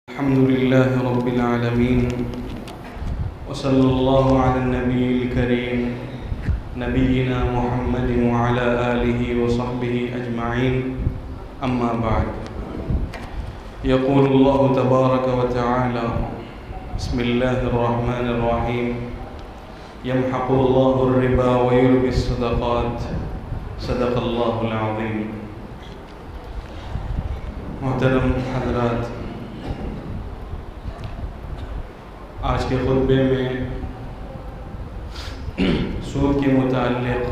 الحمد لله رب العالمين وصلى الله على النبي الكريم نبينا محمد وعلى آله وصحبه أجمعين أما بعد يقول الله تبارك وتعالى بسم الله الرحمن الرحيم يمحق الله الربا ويربي الصدقات صدق الله العظيم. محترم حضرات، آج کے خطبے میں سود کے متعلق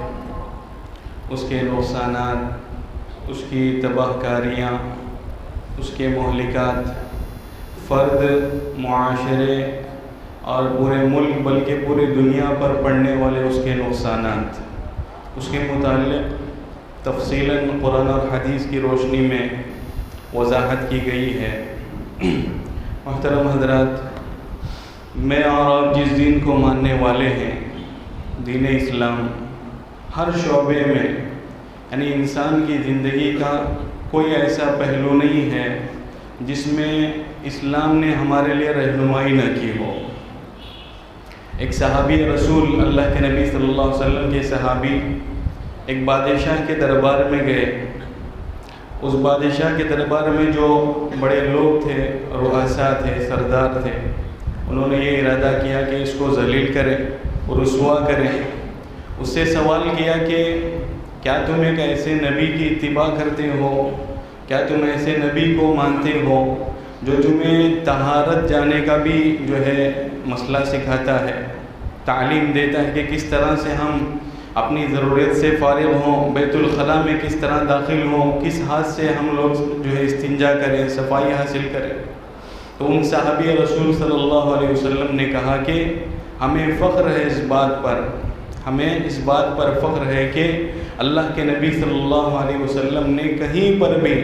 اس کے نقصانات، اس کی تباہ کاریاں، اس کے مہلکات، فرد، معاشرے اور پورے ملک بلکہ پوری دنیا پر پڑنے والے اس کے نقصانات، اس کے متعلق تفصیلاً قرآن اور حدیث کی روشنی میں وضاحت کی گئی ہے. محترم حضرات، میں اور آپ جس دین کو ماننے والے ہیں، دین اسلام، ہر شعبے میں یعنی انسان کی زندگی کا کوئی ایسا پہلو نہیں ہے جس میں اسلام نے ہمارے لیے رہنمائی نہ کی ہو. ایک صحابی رسول اللہ کے نبی صلی اللہ علیہ وسلم کے صحابی ایک بادشاہ کے دربار میں گئے. اس بادشاہ کے دربار میں جو بڑے لوگ تھے، رؤساء تھے، سردار تھے، انہوں نے یہ ارادہ کیا کہ اس کو ذلیل کریں اور رسوا کریں. اس سے سوال کیا کہ کیا تم ایک ایسے نبی کی اتباع کرتے ہو، کیا تم ایسے نبی کو مانتے ہو جو تمہیں طہارت جانے کا بھی جو ہے مسئلہ سکھاتا ہے، تعلیم دیتا ہے کہ کس طرح سے ہم اپنی ضرورت سے فارغ ہوں، بیت الخلاء میں کس طرح داخل ہوں، کس ہاتھ سے ہم لوگ جو ہے استنجا کریں، صفائی حاصل کریں. تو ان صحابی رسول صلی اللہ علیہ وسلم نے کہا کہ ہمیں فخر ہے اس بات پر، ہمیں اس بات پر فخر ہے کہ اللہ کے نبی صلی اللہ علیہ وسلم نے کہیں پر بھی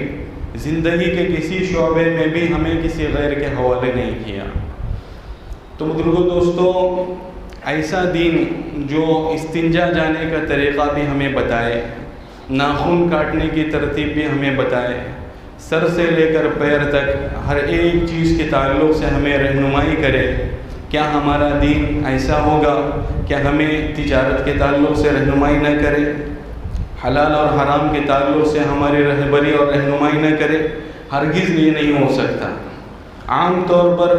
زندگی کے کسی شعبے میں بھی ہمیں کسی غیر کے حوالے نہیں کیا. تو بزرگوں، دوستوں، ایسا دین جو استنجا جانے کا طریقہ بھی ہمیں بتائے، ناخن کاٹنے کی ترتیب بھی ہمیں بتائے، سر سے لے کر پیر تک ہر ایک چیز کے تعلق سے ہمیں رہنمائی کرے، کیا ہمارا دین ایسا ہوگا کہ ہمیں تجارت کے تعلق سے رہنمائی نہ کرے، حلال اور حرام کے تعلق سے ہماری رہبری اور رہنمائی نہ کرے؟ ہرگز یہ نہیں ہو سکتا. عام طور پر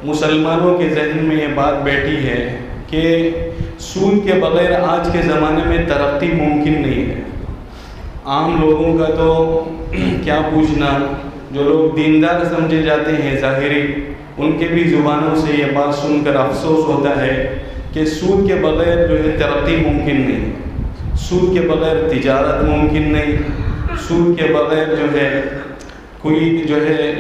مسلمانوں کے ذہن میں یہ بات بیٹھی ہے کہ سود کے بغیر آج کے زمانے میں ترقی ممکن نہیں ہے. عام لوگوں کا تو کیا پوچھنا، جو لوگ دیندار سمجھے جاتے ہیں ظاہری، ان کے بھی زبانوں سے یہ بات سن کر افسوس ہوتا ہے کہ سود کے بغیر جو ہے ترقی ممکن نہیں، سود کے بغیر تجارت ممکن نہیں، سود کے بغیر جو ہے کوئی جو ہے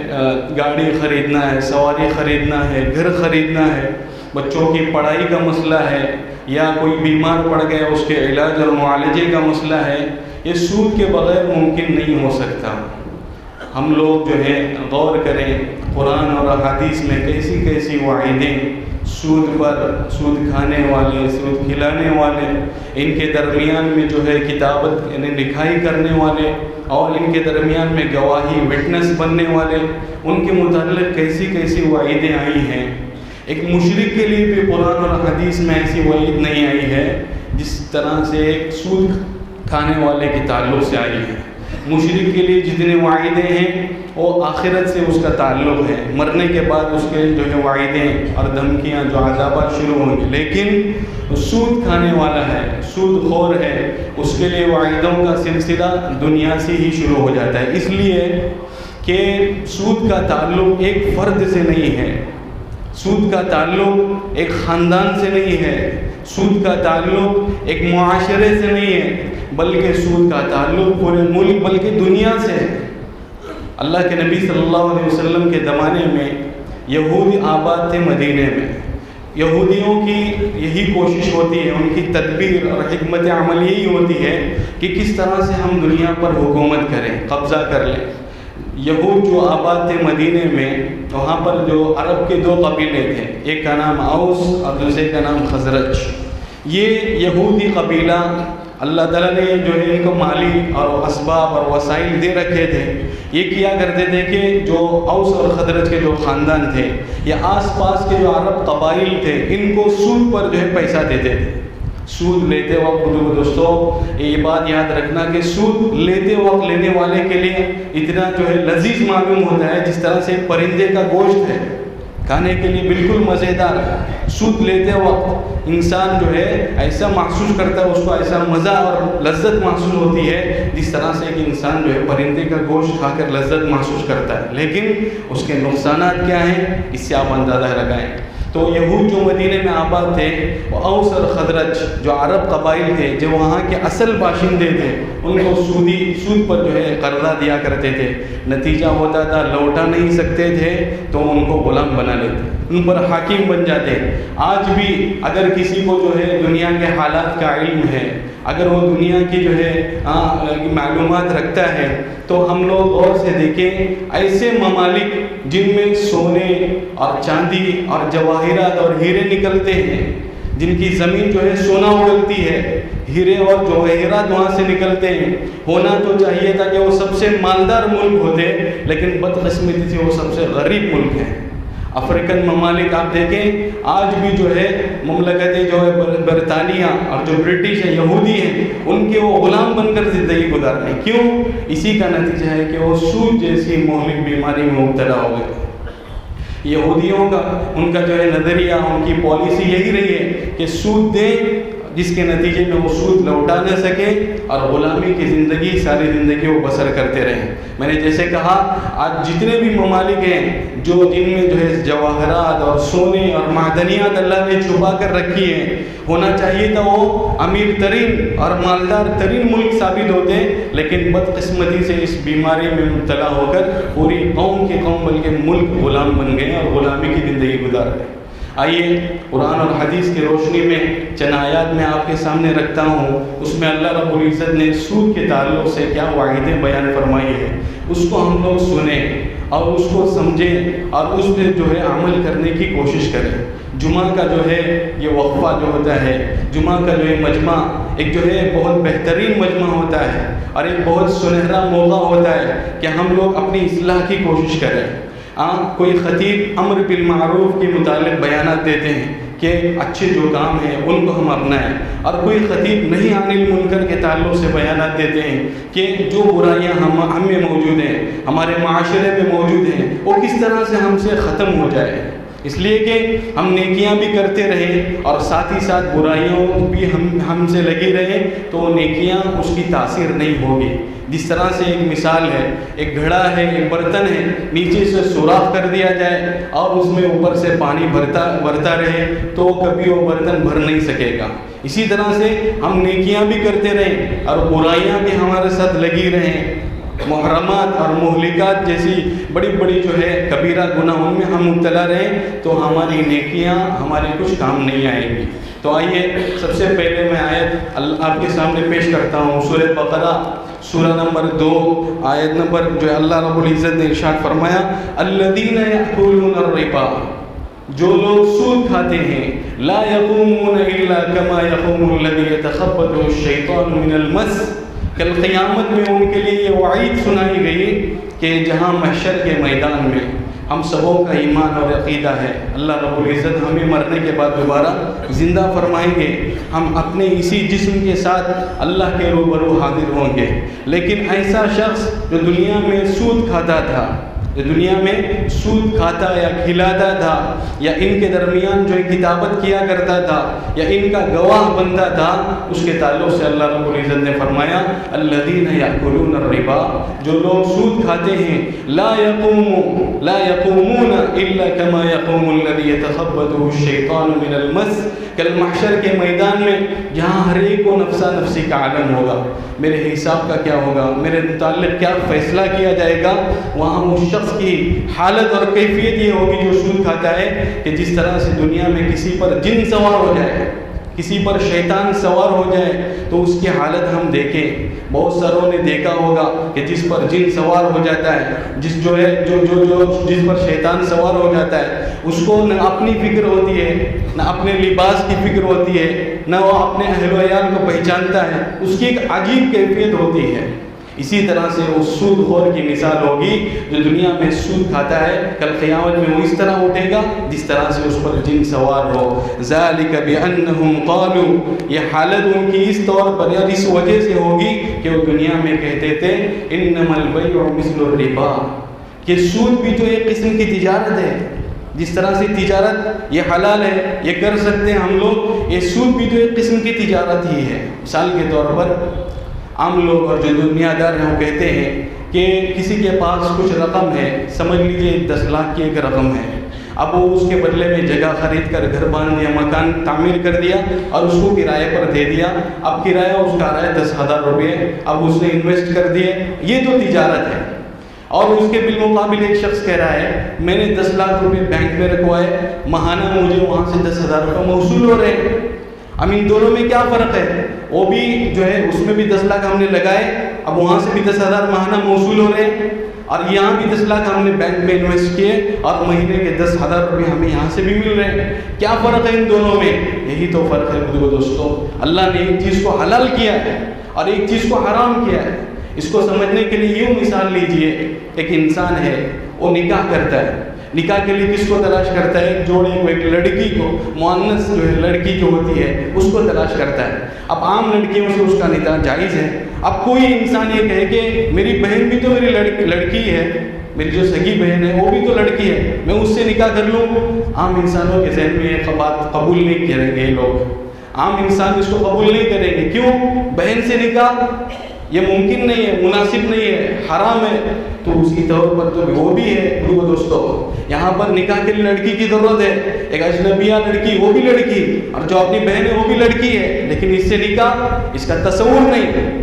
گاڑی خریدنا ہے، سواری خریدنا ہے، گھر خریدنا ہے، بچوں کی پڑھائی کا مسئلہ ہے، یا کوئی بیمار پڑ گیا اس کے علاج اور معالجے کا مسئلہ ہے، یہ سود کے بغیر ممکن نہیں ہو سکتا. ہم لوگ جو ہے غور کریں، قرآن اور حدیث میں کیسی کیسی وعیدیں سود پر، سود کھانے والے، سود کھلانے والے، ان کے درمیان میں جو ہے کتابت یعنی لکھائی کرنے والے، اور ان کے درمیان میں گواہی وٹنس بننے والے، ان کے متعلق کیسی کیسی وعیدیں آئی ہیں. ایک مشرک کے لیے بھی قرآن اور حدیث میں ایسی وعید نہیں آئی ہے جس طرح سے ایک سود کھانے والے کے تعلق سے آئی ہے. مشرک کے لیے جتنے وعیدیں ہیں وہ آخرت سے اس کا تعلق ہے، مرنے کے بعد اس کے جو ہے وعیدیں اور دھمکیاں جو عذابات شروع ہوں گے. لیکن سود کھانے والا ہے، سود خور ہے، اس کے لیے وعیدوں کا سلسلہ دنیا سے ہی شروع ہو جاتا ہے. اس لیے کہ سود کا تعلق ایک فرد سے نہیں ہے، سود کا تعلق ایک خاندان سے نہیں ہے، سود کا تعلق ایک معاشرے سے نہیں ہے، بلکہ سود کا تعلق پورے ملک بلکہ دنیا سے ہے. اللہ کے نبی صلی اللہ علیہ وسلم کے زمانے میں یہودی آباد تھے مدینے میں. یہودیوں کی یہی کوشش ہوتی ہے، ان کی تدبیر اور حکمت عمل یہی ہوتی ہے کہ کس طرح سے ہم دنیا پر حکومت کریں، قبضہ کر لیں. یہود جو آباد تھے مدینے میں، وہاں پر جو عرب کے دو قبیلے تھے، ایک کا نام اوس اور دوسرے کا نام خزرج. یہ یہودی قبیلہ اللہ تعالیٰ نے جو ہے ان کو مالی اور اسباب اور وسائل دے رکھے تھے، یہ کیا کرتے تھے کہ جو اوس اور خزرج کے جو خاندان تھے یا آس پاس کے جو عرب قبائل تھے، ان کو سود پر جو ہے پیسہ دیتے تھے۔ سود لیتے وقت دوستو یہ بات یاد رکھنا کہ سود لیتے وقت لینے والے کے لیے اتنا جو ہے لذیذ معلوم ہوتا ہے، جس طرح سے پرندے کا گوشت ہے کھانے کے لیے بالکل مزیدار۔ سود لیتے وقت انسان جو ہے ایسا محسوس کرتا ہے، اس کو ایسا مزہ اور لذت محسوس ہوتی ہے جس طرح سے ایک انسان جو ہے پرندے کا گوشت کھا کر لذت محسوس کرتا ہے، لیکن اس کے نقصانات کیا ہیں اس سے آپ اندازہ لگائیں۔ تو یہود جو مدینے میں آباد تھے، وہ اوس اور خزرج جو عرب قبائل تھے، جو وہاں کے اصل باشندے تھے، ان کو سود پر جو ہے قرضہ دیا کرتے تھے۔ نتیجہ ہوتا تھا لوٹا نہیں سکتے تھے تو ان کو غلام بنا لیتے، ان پر حاکم بن جاتے۔ آج بھی اگر کسی کو جو ہے دنیا کے حالات کا علم ہے، اگر وہ دنیا کی جو ہے معلومات رکھتا ہے، تو ہم لوگ غور سے دیکھیں ایسے ممالک جن میں سونے اور چاندی اور جواہرات اور ہیرے نکلتے ہیں، جن کی زمین جو ہے سونا اگلتی ہے، ہیرے اور جواہرات وہاں سے نکلتے ہیں، ہونا تو چاہیے تھا کہ وہ سب سے مالدار ملک ہوتے، لیکن بدقسمتی سے وہ سب سے غریب ملک ہیں۔ افریقن ممالک آپ دیکھیں آج بھی جو ہے مملکتیں جو ہے برطانیہ اور جو برٹش ہیں، یہودی ہیں، ان کے وہ غلام بن کر زندگی گزارنے۔ کیوں؟ اسی کا نتیجہ ہے کہ وہ سود جیسی مہلک بیماری میں مبتلا ہو گئے۔ یہودیوں کا ان کا جو ہے نظریہ، ان کی پالیسی یہی رہی ہے کہ سود دیں، جس کے نتیجے میں وہ سود لوٹا نہ سکے اور غلامی کی زندگی ساری زندگی وہ بسر کرتے رہیں۔ میں نے جیسے کہا آج جتنے بھی ممالک ہیں جو جن میں جو ہے جواہرات اور سونے اور معدنیات اللہ نے چھپا کر رکھی ہیں، ہونا چاہیے تھا وہ امیر ترین اور مالدار ترین ملک ثابت ہوتے، لیکن بدقسمتی سے اس بیماری میں مبتلا ہو کر پوری قوم کے قوم بلکہ ملک غلام بن گئے اور غلامی کی زندگی گزار رہے۔ آئیے قرآن اور حدیث کی روشنی میں چند آیات میں آپ کے سامنے رکھتا ہوں، اس میں اللہ رب العزت نے سود کے تعلق سے کیا وعیدیں بیان فرمائی ہے، اس کو ہم لوگ سنیں اور اس کو سمجھیں اور اس پہ جو ہے عمل کرنے کی کوشش کریں۔ جمعہ کا جو ہے یہ وقفہ جو ہوتا ہے، جمعہ کا جو ہے مجمع ایک جو ہے بہت بہترین مجمع ہوتا ہے اور ایک بہت سنہرا موقع ہوتا ہے کہ ہم لوگ اپنی اصلاح کی کوشش کریں۔ کوئی خطیب امر بالمعروف کے متعلق بیانات دیتے ہیں کہ اچھے جو کام ہیں ان کو ہم اپنائیں، اور کوئی خطیب نہیں عن المنکر کے تعلق سے بیانات دیتے ہیں کہ جو برائیاں ہم میں موجود ہیں، ہمارے معاشرے میں موجود ہیں، وہ کس طرح سے ہم سے ختم ہو جائے۔ اس لیے کہ ہم نیکیاں بھی کرتے رہیں اور ساتھ ہی ساتھ برائیوں بھی ہم سے لگی رہیں، تو نیکیاں اس کی تاثیر نہیں ہوگی۔ جس طرح سے ایک مثال ہے، ایک گھڑا ہے، ایک برتن ہے، نیچے سے سوراخ کر دیا جائے اور اس میں اوپر سے پانی بھرتا رہے تو کبھی وہ برتن بھر نہیں سکے گا۔ اسی طرح سے ہم نیکیاں بھی کرتے رہیں اور برائیاں بھی ہمارے ساتھ لگی رہیں، محرمات اور مہلکات جیسی بڑی بڑی جو ہے کبیرہ گناہ ان میں ہم مبتلا رہیں، تو ہماری نیکیاں ہمارے کچھ کام نہیں آئیں گی۔ تو آئیے سب سے پہلے میں آیت آپ کے سامنے پیش کرتا ہوں، سورہ بقرہ سورہ نمبر 2 آیت نمبر جو ہے اللہ رب العزت نے ارشاد فرمایا، الذین یأکلون الربا، جو لوگ سود کھاتے ہیں، لا یقومون الا کما یقوم الذی یتخبطہ الشیطان من المس، کل قیامت میں ان کے لیے یہ وعید سنائی گئی کہ جہاں محشر کے میدان میں ہم سبوں کا ایمان اور عقیدہ ہے اللہ رب العزت ہمیں مرنے کے بعد دوبارہ زندہ فرمائیں گے، ہم اپنے اسی جسم کے ساتھ اللہ کے روبرو حاضر ہوں گے۔ لیکن ایسا شخص جو دنیا میں سود کھاتا تھا، جو دنیا میں سود کھاتا یا کھلاتا تھا یا ان کے درمیان جو کتابت کیا کرتا تھا یا ان کا گواہ بنتا تھا، اس کے تعلق سے اللہ رب العزت نے فرمایا الذین یأکلون الربا، جو لوگ سود کھاتے ہیں، لا یقومون الا کما یقوم الذی یتخبطہ الشیطان من المس، کل محشر کے میدان میں جہاں ہر ایک کو نفسا نفسی کا عالم ہوگا، میرے حساب کا کیا ہوگا، میرے متعلق کیا فیصلہ کیا جائے گا، وہاں اس شخص کی حالت اور کیفیت یہ ہوگی جو سود کھاتا ہے کہ جس طرح سے دنیا میں کسی پر جن سوار ہو جائے، کسی پر شیطان سوار ہو جائے تو اس کی حالت ہم دیکھیں. بہت ساروں نے دیکھا ہوگا کہ جس پر جن سوار ہو جاتا ہے، جس پر شیطان سوار ہو جاتا ہے، اس کو نہ اپنی فکر ہوتی ہے، نہ اپنے لباس کی فکر ہوتی ہے، نہ وہ اپنے اہل و عیال کو پہچانتا ہے. اس کی ایک عجیب کیفیت ہوتی ہے. اسی طرح سے وہ سود خور کی مثال ہوگی جو دنیا میں سود کھاتا ہے، کل قیامت میں وہ اس طرح اٹھے گا جس طرح سے اس پر جن سوار ہو. ذالک بانہم قالوا، یہ حالت ان کی اس طور پر یا اس وجہ سے ہوگی کہ وہ دنیا میں کہتے تھے انما البیع مثل الربا، کہ سود بھی تو ایک قسم کی تجارت ہے. جس طرح سے تجارت یہ حلال ہے، یہ کر سکتے ہیں ہم لوگ، یہ سود بھی تو ایک قسم کی تجارت ہی ہے. مثال کے طور پر عام لوگ اور جو دنیا دار ہیں وہ کہتے ہیں کہ کسی کے پاس کچھ رقم ہے، سمجھ لیجیے 10 لاکھ کی ایک رقم ہے، اب وہ اس کے بدلے میں جگہ خرید کر گھر باندھ دیا، مکان تعمیر کر دیا اور اس کو کرائے پر دے دیا. اب کرایہ اس کا آ رہا ہے 10,000 روپے، اب اس نے انویسٹ کر دیے. یہ تو تجارت ہے. اور اس کے بالمقابل ایک شخص کہہ رہا ہے میں نے 10 لاکھ روپے بینک میں رکھوائے، ماہانہ مجھے وہاں سے 10,000 روپے موصول ہو رہے ہیں. اب ان دونوں میں کیا فرق ہے؟ وہ بھی جو ہے اس میں بھی 10 لاکھ ہم نے لگائے، اب وہاں سے بھی 10,000 ماہانہ موصول ہو رہے ہیں، اور یہاں بھی 10 لاکھ ہم نے بینک میں انویسٹ کیے اور مہینے کے 10,000 روپے ہمیں یہاں سے بھی مل رہے ہیں. کیا فرق ہے ان دونوں میں؟ یہی تو فرق ہے دوستو. اللہ نے ایک چیز کو حلال کیا ہے اور ایک چیز کو حرام کیا ہے. اس کو سمجھنے کے لیے یوں مثال لیجئے، ایک انسان ہے وہ نکاح کرتا ہے. نکاح کے لیے کس کو تلاش کرتا ہے؟ ایک جوڑے کو، ایک لڑکی کو، مؤنث جو ہے لڑکی جو ہوتی ہے اس کو تلاش کرتا ہے. اب عام لڑکیوں سے اس کا نکاح جائز ہے. اب کوئی انسان یہ کہے کہ میری بہن بھی تو میری لڑکی ہے، میری جو سگی بہن ہے وہ بھی تو لڑکی ہے، میں اس سے نکاح کر لوں. عام انسانوں کے ذہن میں یہ بات قبول نہیں کریں گے لوگ. عام انسان اس کو قبول نہیں کریں گے. کیوں؟ بہن سے نکاح یہ ممکن نہیں ہے، مناسب نہیں ہے، حرام ہے. تو اسی طور پر تو وہ بھی ہے دوستو. یہاں پر نکاح کے لیے لڑکی کی ضرورت ہے، ایک اجنبیہ لڑکی، وہ بھی لڑکی، اور جو اپنی بہن ہے وہ بھی لڑکی ہے، لیکن اس سے نکاح، اس کا تصور نہیں.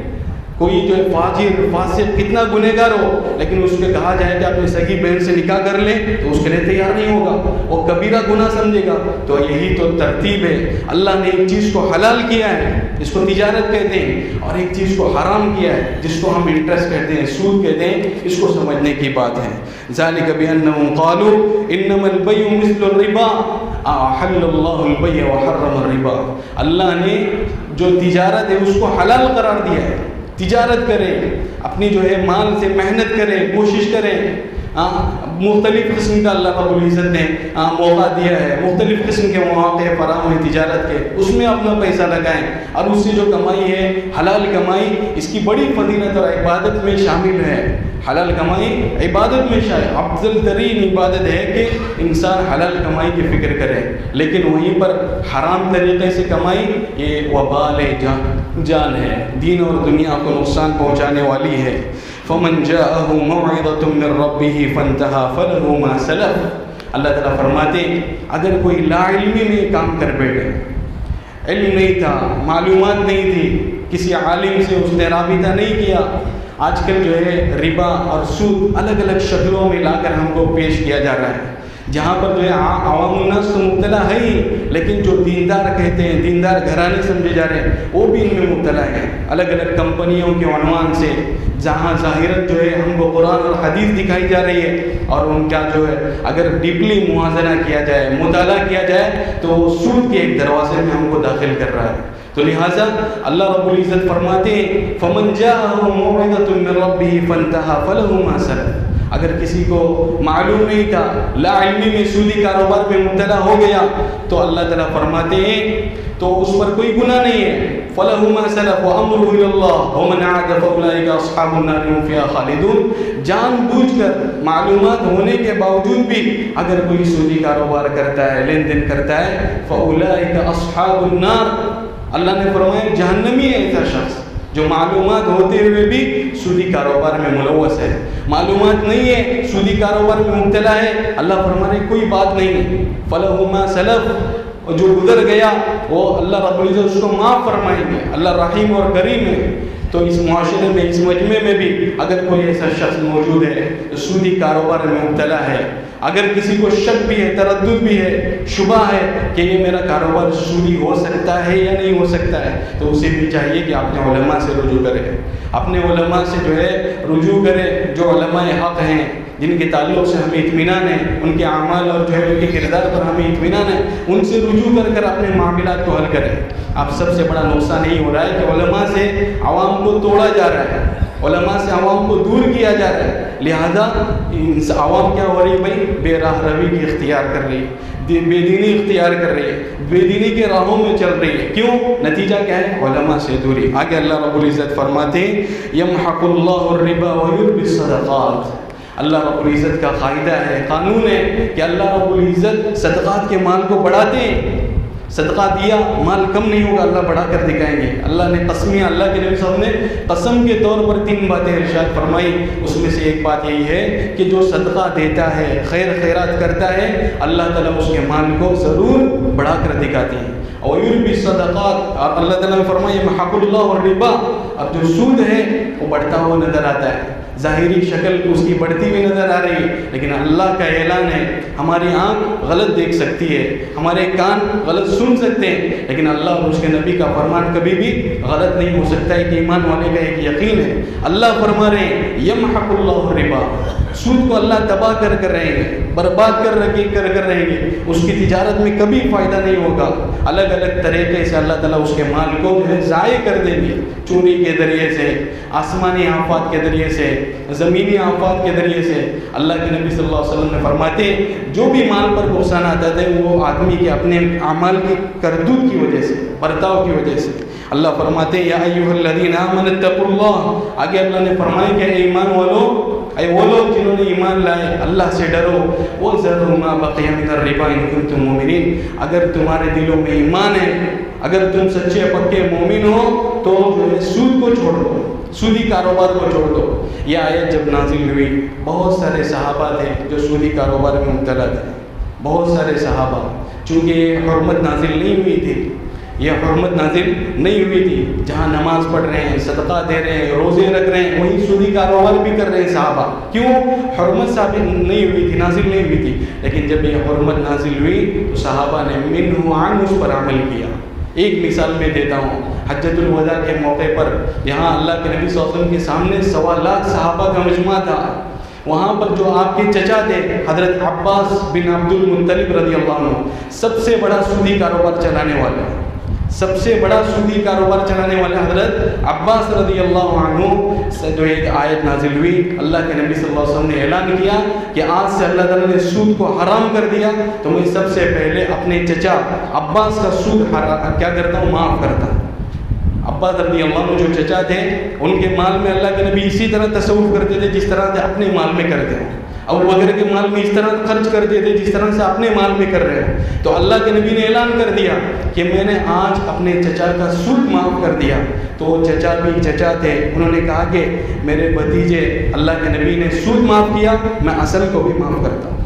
کوئی جو ہے فاجر فاسق کتنا گنہگار ہو لیکن اس کے کہا جائے کہ اپنی سگی بہن سے نکاح کر لیں تو اس کے لیے تیار نہیں ہوگا، وہ کبیرہ گناہ سمجھے گا. تو یہی تو ترتیب ہے. اللہ نے ایک چیز کو حلال کیا ہے جس کو تجارت کہتے ہیں، اور ایک چیز کو حرام کیا ہے جس کو ہم انٹرسٹ کہتے ہیں، سود کہتے ہیں. اس کو سمجھنے کی بات ہے. ذالک بانہم قالوا انما البیع مثل الربا احل اللہ البیع وحرم الربا. اللہ نے جو تجارت ہے اس کو حلال قرار دیا ہے. تجارت کریں، اپنی جو ہے مال سے محنت کریں، کوشش کریں. مختلف قسم کا اللہ رب العزت نے موقع دیا ہے، مختلف قسم کے مواقع فراہم ہیں تجارت کے، اس میں اپنا پیسہ لگائیں اور اس سے جو کمائی ہے حلال کمائی، اس کی بڑی فضیلت اور عبادت میں شامل ہے. حلال کمائی عبادت میں شامل، افضل ترین عبادت ہے کہ انسان حلال کمائی کی فکر کرے. لیکن وہیں پر حرام طریقے سے کمائی یہ وبال جان ہے، دین اور دنیا کو نقصان پہنچانے والی ہے. فمن جاءه موعظة من ربه فانتهى فله ما سلف. اللہ تعالیٰ فرماتے ہیں اگر کوئی لا علمی میں کام کر بیٹھے، علم نہیں تھا، معلومات نہیں تھی، کسی عالم سے اس نے رابطہ نہیں کیا. آج کل جو ہے ربا اور سود الگ الگ شکلوں میں لا کر ہم کو پیش کیا جا رہا ہے، جہاں پر جو ہے عوام الناس تو مبتلا ہے ہی، لیکن جو دیندار کہتے ہیں، دیندار گھرانے سمجھے جا رہے ہیں، وہ بھی ان میں مبتلا ہے. الگ الگ کمپنیوں کے عنوان سے جہاں ظاہراً جو ہے ہم کو قرآن اور حدیث دکھائی جا رہی ہے، اور ان کا جو ہے اگر ڈیپلی موازنہ کیا جائے، مطالعہ کیا جائے تو وہ سود کے ایک دروازے میں ہم کو داخل کر رہا ہے. تو لہٰذا اللہ رب العزت فرماتے ہیں فمن جاءه موعظة من ربه فانتهى فله ما سلف. اگر کسی کو معلوم نہیں تھا، لا علمی میں سودی کاروبار میں مبتلا ہو گیا، تو اللہ تعالیٰ فرماتے ہیں تو اس پر کوئی گناہ نہیں ہے. فَلَهُ مَا سَلَفَ وَأَمْرُهُ إِلَى اللَّهِ وَمَنْ عَادَ فَأُولَٰئِكَ أَصْحَابُ النَّارِ هُمْ فِيهَا خَالِدُونَ. جان بوجھ کر معلومات ہونے کے باوجود بھی اگر کوئی سودی کاروبار کرتا ہے، لین دین کرتا ہے، فَأُولَٰئِكَ أَصْحَابُ النَّارِ. اللہ نے فرمایا جہنمی ہے ایسا شخص جو معلومات ہوتے ہوئے بھی سودی کاروبار میں ملوث ہے. معلومات نہیں ہے، سودی کاروبار میں مبتلا ہے، اللہ فرمانے کوئی بات نہیں. فَلَهُ مَا سَلَفَ اور جو گزر گیا وہ اللہ رب العزت اس کو معاف فرمائیں گے. اللہ رحیم اور کریم ہے. تو اس معاشرے میں اس مجمع میں بھی اگر کوئی ایسا شخص موجود ہے جو سودی کاروبار میں مبتلا ہے, اگر کسی کو شک بھی ہے, تردد بھی ہے, شبہ ہے کہ یہ میرا کاروبار سودی ہو سکتا ہے یا نہیں ہو سکتا ہے, تو اسے بھی چاہیے کہ اپنے علماء سے رجوع کرے, اپنے علماء سے جو ہے رجوع کرے, جو علماء حق ہیں, جن کے تعلق سے ہمیں اطمینان ہے, ان کے اعمال اور جو ہے ان کے کردار پر ہمیں اطمینان ہے, ان سے رجوع کر اپنے معاملات کو حل کریں. اب سب سے بڑا نقصان یہی ہو رہا ہے کہ علماء سے عوام کو توڑا جا رہا ہے, علماء سے عوام کو دور کیا جا رہا ہے. لہذا عوام کیا ہو رہی ہے بھائی, بے راہ روی کی اختیار کر رہی ہے, بے دینی اختیار کر رہی ہے, بے دینی کے راہوں میں چل رہی ہے. کیوں؟ نتیجہ کیا ہے؟ علماء سے دوری. آگے اللہ رب العزت فرماتے ہیں یمحق اللہ الربا ویربی الصدقات. اللہ رب العزت کا قاعدہ ہے, قانون ہے کہ اللہ رب العزت صدقات کے مال کو بڑھاتے ہیں. صدقہ دیا, مال کم نہیں ہوگا, اللہ بڑھا کر دکھائیں گے. اللہ نے قسمیاں, اللہ کے نبی صلی اللہ علیہ وسلم نے قسم کے طور پر 3 باتیں ارشاد فرمائی. اس میں سے ایک بات یہی ہے کہ جو صدقہ دیتا ہے, خیرات کرتا ہے, اللہ تعالیٰ اس کے مال کو ضرور بڑھا کر دکھاتے ہیں. اور یربی الصدقات, اور اللہ تعالیٰ نے فرمایا یمحق اللہ الربا. اب جو سود ہے وہ بڑھتا ہوا نظر آتا ہے, ظاہری شکل اس کی بڑھتی ہوئی نظر آ رہی ہے, لیکن اللہ کا اعلان ہے, ہماری آنکھ غلط دیکھ سکتی ہے, ہمارے کان غلط سن سکتے ہیں, لیکن اللہ اور اس کے نبی کا فرمان کبھی بھی غلط نہیں ہو سکتا ہے. کہ ایمان والے کا ایک یقین ہے. اللہ فرما رہے ہیں یمحق اللہ الربا, سود کو اللہ تباہ کر رہیں گے, برباد کر رہیں گے. اس کی تجارت میں کبھی فائدہ نہیں ہوگا. الگ الگ طریقے سے اللہ تعالیٰ اس کے مال کو ضائع کر دیں گے, چوری کے ذریعے سے, آسمانی آفات کے ذریعے سے, زمینی آفات کے ذریعے سے. اللہ کے نبی صلی اللہ علیہ وسلم نے فرماتے ہیں جو بھی مال پر نقصان آتا ہے وہ آدمی کے اپنے اعمال کی کردود کی وجہ سے, برتاؤ کی وجہ سے. اللہ فرماتے ہیں یا ایھا الذین آمنوا اتقوا اللہ. آگے اللہ نے فرمایا کہ اے ایمان والو, اے وہ لوگ جنہوں نے ایمان لائے, اللہ سے ڈرو. وَذَرُوا مَا بَقِیَ مِنَ الرِّبَا إِن كُنتُم مُؤْمِنِينَ. اگر تمہارے دلوں میں ایمان ہے, اگر تم سچے پکے مومن ہو تو جو ہے سود کو چھوڑ دو, سودی کاروبار کو چھوڑ دو. یہ آیت جب نازل ہوئی, بہت سارے صحابہ تھے جو سودی کاروبار میں مبتلا تھے, بہت سارے صحابہ. چونکہ یہ حرمت نازل نہیں ہوئی تھی, یہ حرمت نازل نہیں ہوئی تھی. جہاں نماز پڑھ رہے ہیں, صدقہ دے رہے ہیں, روزے رکھ رہے ہیں, وہیں سودی کاروبار بھی کر رہے ہیں صحابہ. کیوں؟ حرمت ثابت نہیں ہوئی تھی, نازل نہیں ہوئی تھی. لیکن جب یہ حرمت نازل ہوئی تو صحابہ نے منہ عن اس پر عمل کیا. ایک مثال میں دیتا ہوں, حجۃ الوداع کے موقع پر یہاں اللہ کے نبی صلی اللہ علیہ وسلم کے سامنے 1.25 لاکھ صحابہ کا مجمع تھا. وہاں پر جو آپ کے چچا تھے حضرت عباس بن عبد المطلب رضی اللہ عنہ, سب سے بڑا سودی کاروبار چلانے والے, سب سے بڑا سودی کاروبار چلانے والے حضرت عباس رضی اللہ عنہ سے جو ایک آیت نازل ہوئی. اللہ کے نبی صلی اللہ علیہ وسلم نے اعلان کیا کہ آج سے اللہ تعالیٰ نے سود کو حرام کر دیا, تو میں سب سے پہلے اپنے چچا عباس کا سود کیا کرتا ہوں, معاف کرتا ہوں. عباس رضی اللہ عنہ جو چچا تھے, ان کے مال میں اللہ کے نبی اسی طرح تصرف کرتے تھے جس طرح سے اپنے مال میں کرتے ہیں. ابو بکر کے مال میں اس طرح خرچ کرتے تھے جس طرح سے اپنے مال میں کر رہے ہیں. تو اللہ کے نبی نے اعلان کر دیا کہ میں نے آج اپنے چچا کا سود معاف کر دیا. تو چچا بھی چچا تھے, انہوں نے کہا کہ میرے بھتیجے, اللہ کے نبی نے سود معاف کیا, میں اصل کو بھی معاف کرتا ہوں.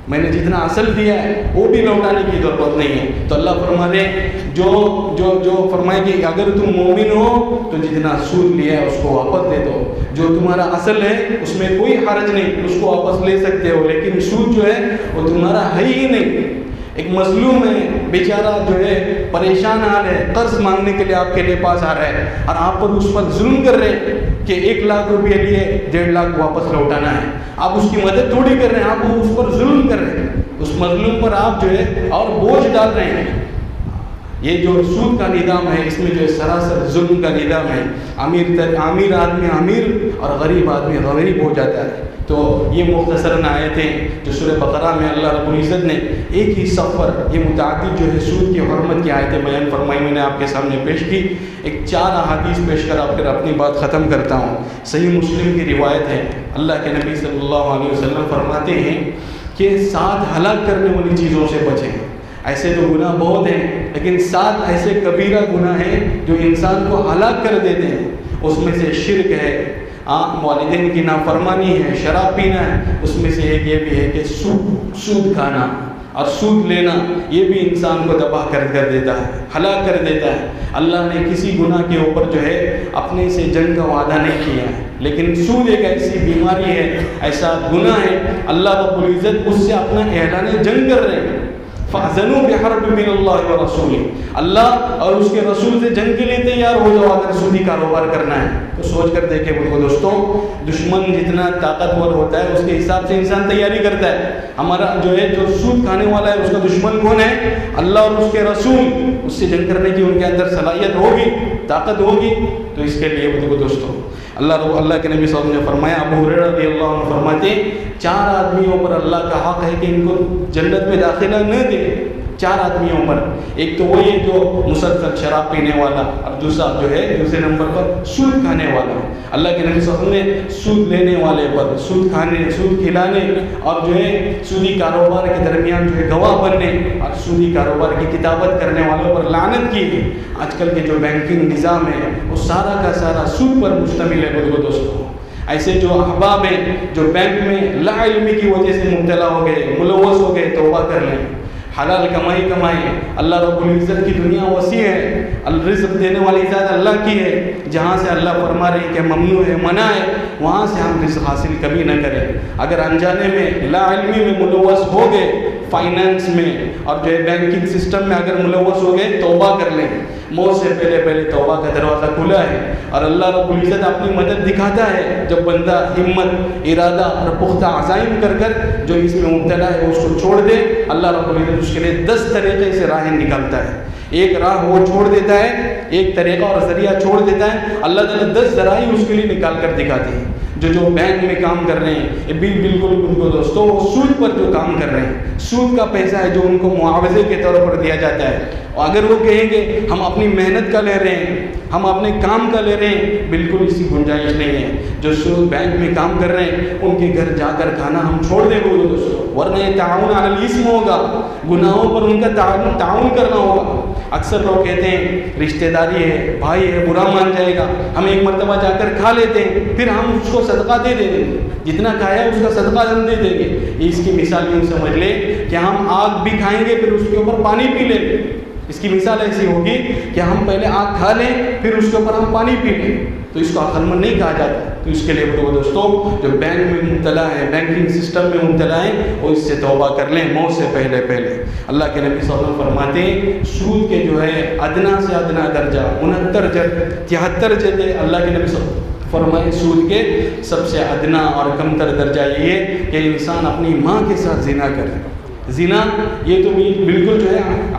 میں نے جتنا اصل دیا ہے وہ بھی لوٹانے کی ضرورت نہیں ہے. تو اللہ فرما رہے جو فرمائے کہ اگر تم مومن ہو تو جتنا سود لیا ہے اس کو واپس دے دو. جو تمہارا اصل ہے اس میں کوئی حرج نہیں, اس کو واپس لے سکتے ہو, لیکن سود جو ہے وہ تمہارا ہے ہی نہیں. ایک مظلوم ہے بیچارہ, جو ہے پریشان حال ہے, قرض مانگنے کے لیے آپ کے لیے پاس آ رہا ہے, اور آپ پر اس پر ظلم کر رہے ہیں کہ 1 لاکھ روپیہ لیے 1.5 لاکھ واپس لوٹانا ہے. آپ اس کی مدد تھوڑی کر رہے ہیں, آپ اس پر ظلم کر رہے ہیں, اس مظلوم پر آپ جو ہے اور بوجھ ڈال رہے ہیں. یہ جو سود کا نظام ہے اس میں جو ہے سراسر ظلم کا نظام ہے. امیر آدمی امیر اور غریب آدمی غریب ہو جاتا ہے. تو یہ مختصراً آیتیں جو سورہ بقرہ میں اللہ رب العزت نے ایک ہی صف پر یہ متعدد جو ہے سود کی حرمت کی آیتیں بیان فرمائی, میں نے آپ کے سامنے پیش کی. ایک 4 احادیث پیش کر آپ اپنی بات ختم کرتا ہوں. صحیح مسلم کی روایت ہے, اللہ کے نبی صلی اللہ علیہ وسلم فرماتے ہیں کہ 7 ہلاک کرنے والی چیزوں سے بچیں. ایسے تو گناہ بہت ہیں, لیکن 7 ایسے کبیرہ گناہ ہیں جو انسان کو ہلاک کر دیتے ہیں. اس میں سے شرک ہے, والدین کی نافرمانی ہے, شراب پینا ہے. اس میں سے ایک یہ بھی ہے کہ سود کھانا, اور سود لینا یہ بھی انسان کو تباہ کر دیتا ہے، ہلاک کر دیتا ہے۔ اللہ نے کسی گناہ کے اوپر جو ہے اپنے سے جنگ کا وعدہ نہیں کیا ہے، لیکن سود ایک ایسی بیماری ہے، ایسا گناہ ہے، اللہ رب العزت اس سے اپنا اعلان جنگ کر رہے ہیں۔ فَأْذَنُوا بِحَرْبٍ مِّنَ اللَّهِ وَرَسُولِهِ، اللہ اور اس کے رسول سے جنگ کے لیے تیار ہو جاؤ اگر سودی کاروبار کرنا ہے تو۔ سوچ کر دیکھیں دوستوں، دشمن جتنا طاقتور ہوتا ہے اس کے حساب سے انسان تیاری کرتا ہے۔ ہمارا جو سود کھانے والا ہے اس کا دشمن کون ہے؟ اللہ اور اس کے رسول۔ اس سے جنگ کرنے کی ان کے اندر صلاحیت ہوگی، طاقت ہوگی، تو اس کے لیے دوستوں اللہ کے نبی صلی اللہ علیہ وسلم نے فرمایا، ابو ہریرہ رضی اللہ عنہ فرماتے ہیں 4 آدمیوں پر اللہ کا حق ہے کہ ان کو جنت میں داخلہ نہ دے۔ 4 آدمیوں پر، ایک تو وہی ہے جو مسلسل شراب پینے والا، اور دوسرے نمبر پر سود کھانے والا۔ اللہ کے نبی صلی اللہ علیہ وسلم نے سود لینے والے پر، سود کھانے، سود کھلانے اور سودی کاروبار کے درمیان گواہ بننے اور سودی کاروبار کی کتابت کرنے والوں پر لعنت کی ہے۔ آج کل کے جو بینکنگ نظام ہے وہ سارا کا سارا سود پر مشتمل ہے دوستوں۔ ایسے جو احباب ہیں جو بینک میں لا علمی کی وجہ سے مبتلا ہو گئے، ملوث ہو گئے، توبہ کر لیں، حلال کمائی کمائیں۔ اللہ رب العزت کی دنیا وسیع ہے، الرزق دینے والی ذات اللہ کی ہے۔ جہاں سے اللہ فرما رہے ہیں کہ ممنوع ہے، منع ہے، وہاں سے ہم رزق حاصل کبھی نہ کریں۔ اگر انجانے میں لا علمی میں ملوث ہو گئے، فائنانس میں اور بینکنگ سسٹم میں اگر ملوث ہو گئے، توبہ کر لیں۔ موت سے پہلے توبہ کا دروازہ کھلا ہے، اور اللہ رب العزت اپنی مدد دکھاتا ہے جب بندہ ہمت، ارادہ اور پختہ عزائم کر جو اس میں مبتلا ہے اس کو چھوڑ دے۔ اللہ رب العزت اس کے لیے 10 طریقے سے راہیں نکالتا ہے۔ ایک راہ وہ چھوڑ دیتا ہے، ایک طریقہ اور ذریعہ چھوڑ دیتا ہے، اللہ تعالیٰ 10 ذرائع اس کے لیے نکال کر دکھاتے ہیں۔ جو بینک میں کام کر رہے ہیں، یہ بالکل ان کو دوستوں وہ سود پر جو کام کر رہے ہیں، سود کا پیسہ ہے جو ان کو معاوضے کے طور پر دیا جاتا ہے۔ اور اگر وہ کہیں گے ہم اپنی محنت کا لے رہے ہیں، ہم اپنے کام کا لے رہے ہیں، بالکل اس کی گنجائش نہیں ہے۔ جو سود بینک میں کام کر رہے ہیں ان کے گھر جا کر کھانا ہم چھوڑ دیں گے دوستوں، ورنہ یہ تعاون علی الاسم ہوگا، گناہوں پر ان کا تعاون کرنا ہوگا۔ اکثر لوگ کہتے ہیں رشتہ داری ہے، بھائی ہے، برا مان جائے گا، ہم ایک مرتبہ جا کر کھا لیتے ہیں، پھر ہم اس کو صدقہ دے دیں گے، جتنا کھایا اس کا صدقہ ہم دے دیں گے۔ اس کی مثال یوں سمجھ لے کہ ہم آگ بھی کھائیں گے پھر اس کے اوپر پانی پی لیں گے۔ اس کی مثال ایسی ہوگی کہ ہم پہلے آگ کھا لیں پھر اس کے اوپر ہم پانی پی لیں، تو اس کو عقل مند نہیں کہا جاتا۔ تو اس کے لیے دوستوں جو بینک میں مبتلا ہے، بینکنگ سسٹم میں مبتلا ہے، وہ اس سے توبہ کر لیں موت سے پہلے۔ اللہ کے نبی صلی اللہ علیہ وسلم فرماتے ہیں سود کے ادنا سے ادنا درجہ 73 جلدے اللہ کے نبی صلی اللہ علیہ وسلم فرمائے سود کے سب سے ادنا اور کمتر درجہ یہ ہے کہ انسان اپنی ماں کے ساتھ زنا کرے۔ زنا یہ تو بالکل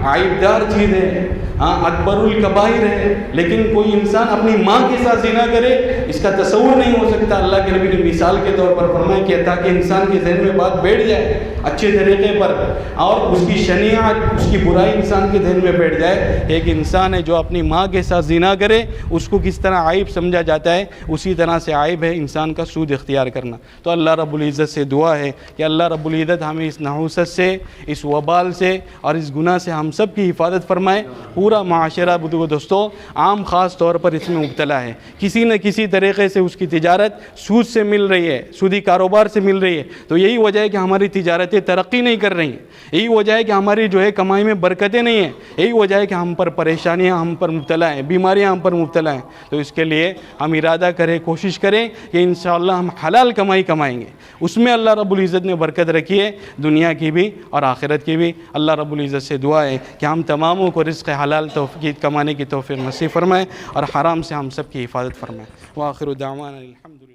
عائب دار چیز ہے، اکبر الکبائر ہے، لیکن کوئی انسان اپنی ماں کے ساتھ زنا کرے اس کا تصور نہیں ہو سکتا۔ اللہ کے نبی نے مثال کے طور پر فرمایا کہ تاکہ انسان کے ذہن میں بات بیٹھ جائے اچھے طریقے پر، اور اس کی شنیعت، اس کی برائی انسان کے ذہن میں بیٹھ جائے۔ ایک انسان ہے جو اپنی ماں کے ساتھ زنا کرے اس کو کس طرح عائب سمجھا جاتا ہے، اسی طرح سے عائب ہے انسان کا سود اختیار کرنا۔ تو اللہ رب العزت سے دعا ہے کہ اللہ رب العزت ہمیں اس نحوست سے، اس وبال سے اور اس گناہ سے ہم سب کی حفاظت فرمائے۔ پورا معاشرہ دوستوں عام خاص طور پر اس میں مبتلا ہے، کسی نہ کسی طریقے سے اس کی تجارت سود سے مل رہی ہے، سودی کاروبار سے مل رہی ہے۔ تو یہی وجہ ہے کہ ہماری تجارتیں ترقی نہیں کر رہی ہیں، یہی وجہ ہے کہ ہماری کمائی میں برکتیں نہیں ہیں، یہی وجہ ہے کہ ہم پر پریشانیاں ہم پر مبتلا ہیں، بیماریاں ہم پر مبتلا ہیں۔ تو اس کے لیے ہم ارادہ کریں، کوشش کریں کہ انشاءاللہ ہم حلال کمائی کمائیں گے، اس میں اللہ رب العزت نے برکت رکھی ہے، دنیا کی بھی اور آخرت کی بھی۔ اللہ رب العزت سے دعا ہے کہ ہم تماموں کو رزق حلال کمانے کی توفیق نصیب فرمائے اور حرام سے ہم سب کی حفاظت فرمائے۔ وآخر دعوانا الحمد للہ۔